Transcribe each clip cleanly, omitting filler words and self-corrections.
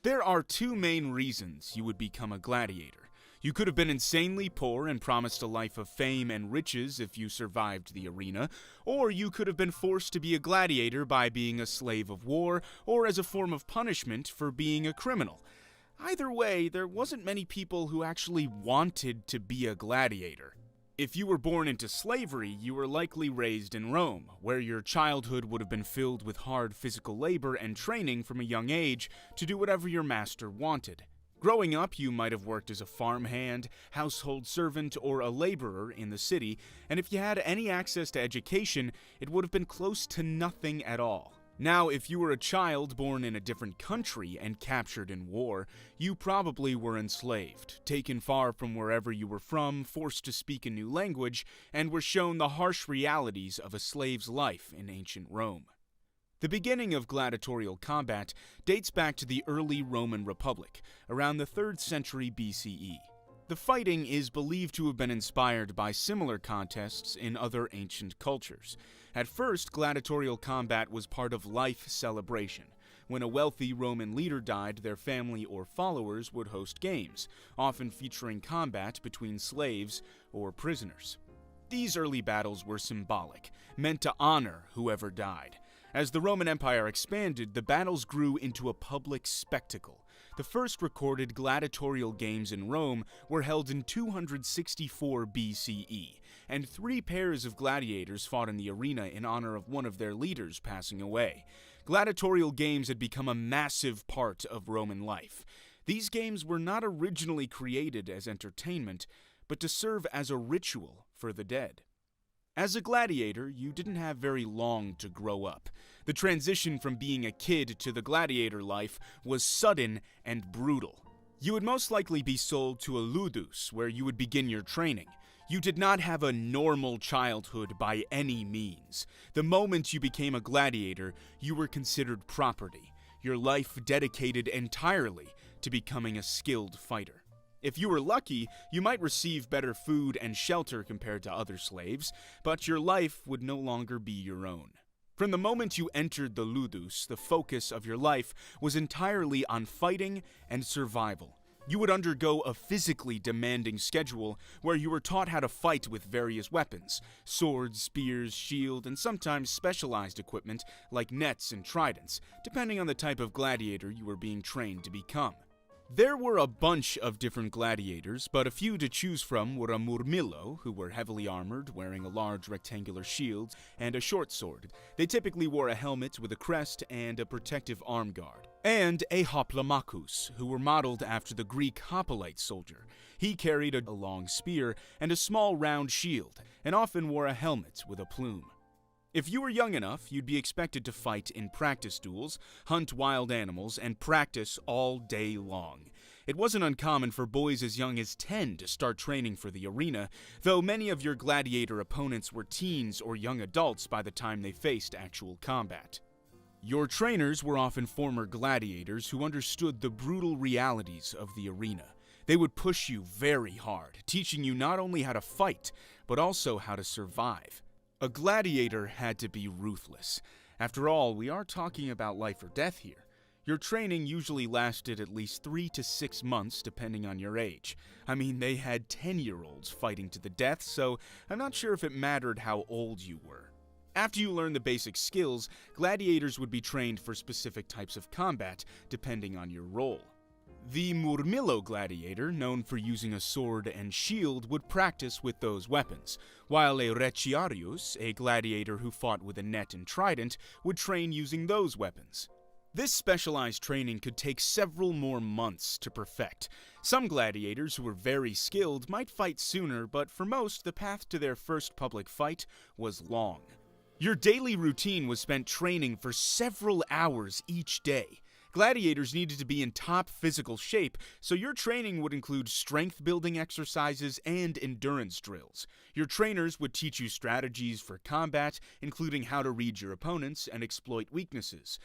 There are two main reasons you would become a gladiator. You could have been insanely poor and promised a life of fame and riches if you survived the arena, or you could have been forced to be a gladiator by being a slave of war or as a form of punishment for being a criminal. Either way, there wasn't many people who actually wanted to be a gladiator. If you were born into slavery, you were likely raised in Rome, where your childhood would have been filled with hard physical labor and training from a young age to do whatever your master wanted. Growing up, you might have worked as a farmhand, household servant, or a laborer in the city, and if you had any access to education, it would have been close to nothing at all. Now, if you were a child born in a different country and captured in war, you probably were enslaved, taken far from wherever you were from, forced to speak a new language, and were shown the harsh realities of a slave's life in ancient Rome. The beginning of gladiatorial combat dates back to the early Roman Republic, around the 3rd century BCE. The fighting is believed to have been inspired by similar contests in other ancient cultures. At first, gladiatorial combat was part of life celebration. When a wealthy Roman leader died, their family or followers would host games, often featuring combat between slaves or prisoners. These early battles were symbolic, meant to honor whoever died. As the Roman Empire expanded, the battles grew into a public spectacle. The first recorded gladiatorial games in Rome were held in 264 BCE, and 3 pairs of gladiators fought in the arena in honor of one of their leaders passing away. Gladiatorial games had become a massive part of Roman life. These games were not originally created as entertainment, but to serve as a ritual for the dead. As a gladiator, you didn't have very long to grow up. The transition from being a kid to the gladiator life was sudden and brutal. You would most likely be sold to a ludus, where you would begin your training. You did not have a normal childhood by any means. The moment you became a gladiator, you were considered property, your life dedicated entirely to becoming a skilled fighter. If you were lucky, you might receive better food and shelter compared to other slaves, but your life would no longer be your own. From the moment you entered the ludus, the focus of your life was entirely on fighting and survival. You would undergo a physically demanding schedule where you were taught how to fight with various weapons, swords, spears, shield, and sometimes specialized equipment like nets and tridents, depending on the type of gladiator you were being trained to become. There were a bunch of different gladiators, but a few to choose from were a murmillo, who were heavily armored, wearing a large rectangular shield, and a short sword. They typically wore a helmet with a crest and a protective arm guard. And a hoplomachus, who were modeled after the Greek hoplite soldier. He carried a long spear and a small round shield, and often wore a helmet with a plume. If you were young enough, you'd be expected to fight in practice duels, hunt wild animals, and practice all day long. It wasn't uncommon for boys as young as 10 to start training for the arena, though many of your gladiator opponents were teens or young adults by the time they faced actual combat. Your trainers were often former gladiators who understood the brutal realities of the arena. They would push you very hard, teaching you not only how to fight, but also how to survive. A gladiator had to be ruthless. After all, we are talking about life or death here. Your training usually lasted at least 3 to 6 months, depending on your age. I mean, they had 10-year-olds fighting to the death, so I'm not sure if it mattered how old you were. After you learned the basic skills, gladiators would be trained for specific types of combat, depending on your role. The murmillo gladiator, known for using a sword and shield, would practice with those weapons, while a retiarius, a gladiator who fought with a net and trident, would train using those weapons. This specialized training could take several more months to perfect. Some gladiators who were very skilled might fight sooner, but for most, the path to their first public fight was long. Your daily routine was spent training for several hours each day. Gladiators needed to be in top physical shape, so your training would include strength-building exercises and endurance drills. Your trainers would teach you strategies for combat, including how to read your opponents and exploit weaknesses.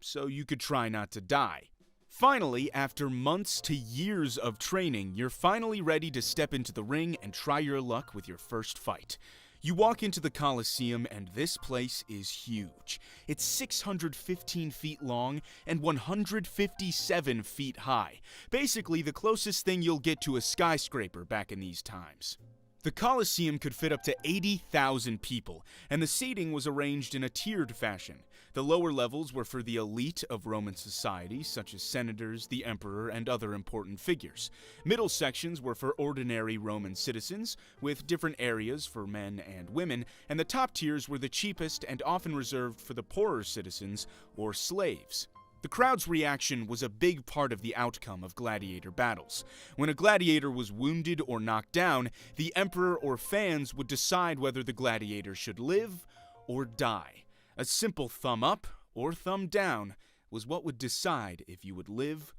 So you could try not to die. Finally, after months to years of training, you're finally ready to step into the ring and try your luck with your first fight. You walk into the Colosseum, and this place is huge. It's 615 feet long and 157 feet high. Basically, the closest thing you'll get to a skyscraper back in these times. The Colosseum could fit up to 80,000 people, and the seating was arranged in a tiered fashion. The lower levels were for the elite of Roman society, such as senators, the emperor, and other important figures. Middle sections were for ordinary Roman citizens, with different areas for men and women, and the top tiers were the cheapest and often reserved for the poorer citizens or slaves. The crowd's reaction was a big part of the outcome of gladiator battles. When a gladiator was wounded or knocked down, the emperor or fans would decide whether the gladiator should live or die. A simple thumb up or thumb down was what would decide if you would live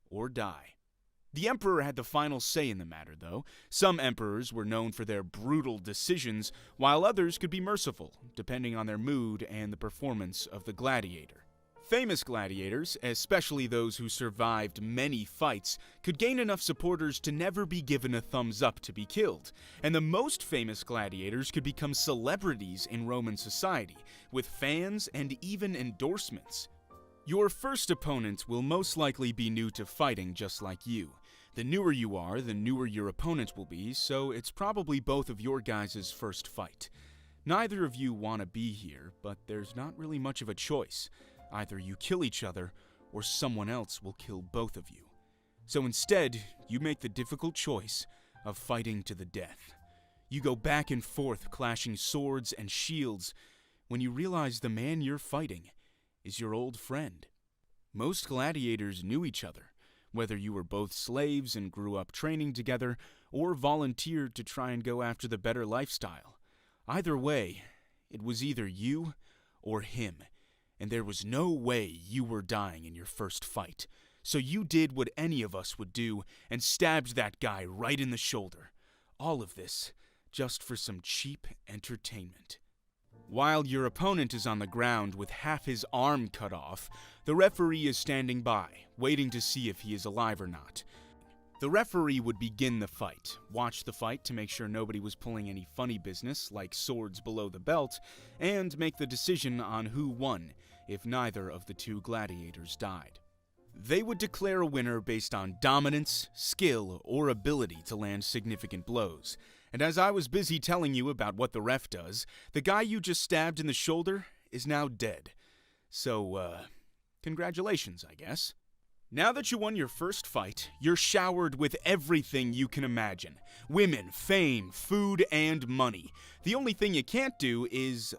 or die. The emperor had the final say in the matter, though. Some emperors were known for their brutal decisions, while others could be merciful, depending on their mood and the performance of the gladiator. Famous gladiators, especially those who survived many fights, could gain enough supporters to never be given a thumbs up to be killed, and the most famous gladiators could become celebrities in Roman society, with fans and even endorsements. Your first opponent will most likely be new to fighting just like you. The newer you are, the newer your opponent will be, so it's probably both of your guys' first fight. Neither of you want to be here, but there's not really much of a choice. Either you kill each other, or someone else will kill both of you. So instead, you make the difficult choice of fighting to the death. You go back and forth clashing swords and shields when you realize the man you're fighting is your old friend. Most gladiators knew each other, whether you were both slaves and grew up training together, or volunteered to try and go after the better lifestyle. Either way, it was either you or him. And there was no way you were dying in your first fight. So you did what any of us would do and stabbed that guy right in the shoulder. All of this just for some cheap entertainment. While your opponent is on the ground with half his arm cut off, the referee is standing by, waiting to see if he is alive or not. The referee would begin the fight, watch the fight to make sure nobody was pulling any funny business like swords below the belt, and make the decision on who won if neither of the two gladiators died. They would declare a winner based on dominance, skill, or ability to land significant blows. And as I was busy telling you about what the ref does, the guy you just stabbed in the shoulder is now dead. So, congratulations, I guess. Now that you won your first fight, you're showered with everything you can imagine. Women, fame, food, and money. The only thing you can't do is,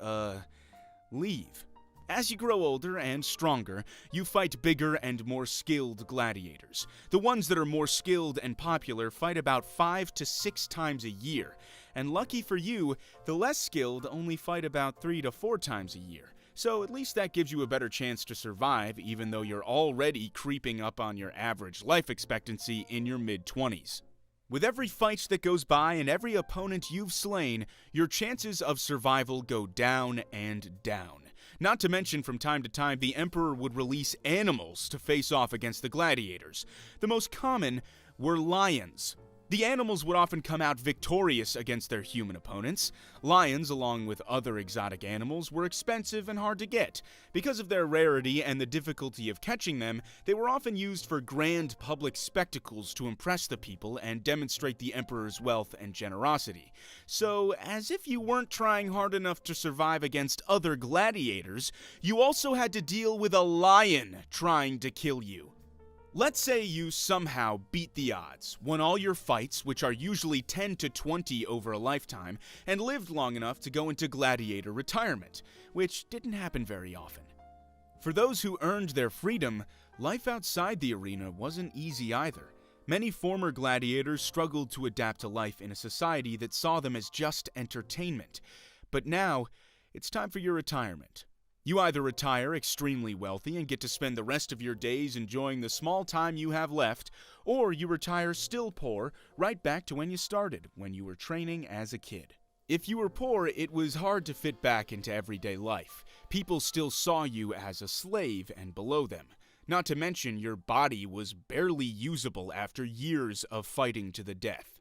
leave. As you grow older and stronger, you fight bigger and more skilled gladiators. The ones that are more skilled and popular fight about 5 to 6 times a year. And lucky for you, the less skilled only fight about 3 to 4 times a year. So at least that gives you a better chance to survive, even though you're already creeping up on your average life expectancy in your mid-20s. With every fight that goes by and every opponent you've slain, your chances of survival go down and down. Not to mention, from time to time, the Emperor would release animals to face off against the gladiators. The most common were lions. The animals would often come out victorious against their human opponents. Lions, along with other exotic animals, were expensive and hard to get. Because of their rarity and the difficulty of catching them, they were often used for grand public spectacles to impress the people and demonstrate the emperor's wealth and generosity. So, as if you weren't trying hard enough to survive against other gladiators, you also had to deal with a lion trying to kill you. Let's say you somehow beat the odds, won all your fights, which are usually 10 to 20 over a lifetime, and lived long enough to go into gladiator retirement, which didn't happen very often. For those who earned their freedom, life outside the arena wasn't easy either. Many former gladiators struggled to adapt to life in a society that saw them as just entertainment. But now, it's time for your retirement. You either retire extremely wealthy and get to spend the rest of your days enjoying the small time you have left, or you retire still poor, right back to when you started, when you were training as a kid. If you were poor, it was hard to fit back into everyday life. People still saw you as a slave and below them. Not to mention, your body was barely usable after years of fighting to the death.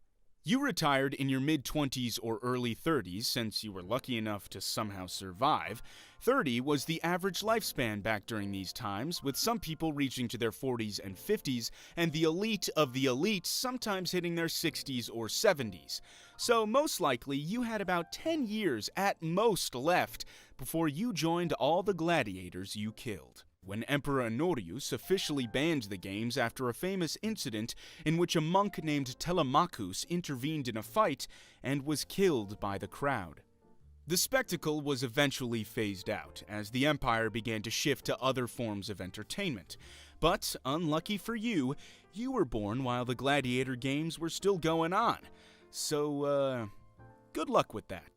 You retired in your mid-20s or early 30s since you were lucky enough to somehow survive. 30 was the average lifespan back during these times, with some people reaching to their 40s and 50s, and the elite of the elite sometimes hitting their 60s or 70s. So most likely you had about 10 years at most left before you joined all the gladiators you killed, when Emperor Honorius officially banned the games after a famous incident in which a monk named Telemachus intervened in a fight and was killed by the crowd. The spectacle was eventually phased out, as the empire began to shift to other forms of entertainment. But, unlucky for you, you were born while the gladiator games were still going on. So, good luck with that.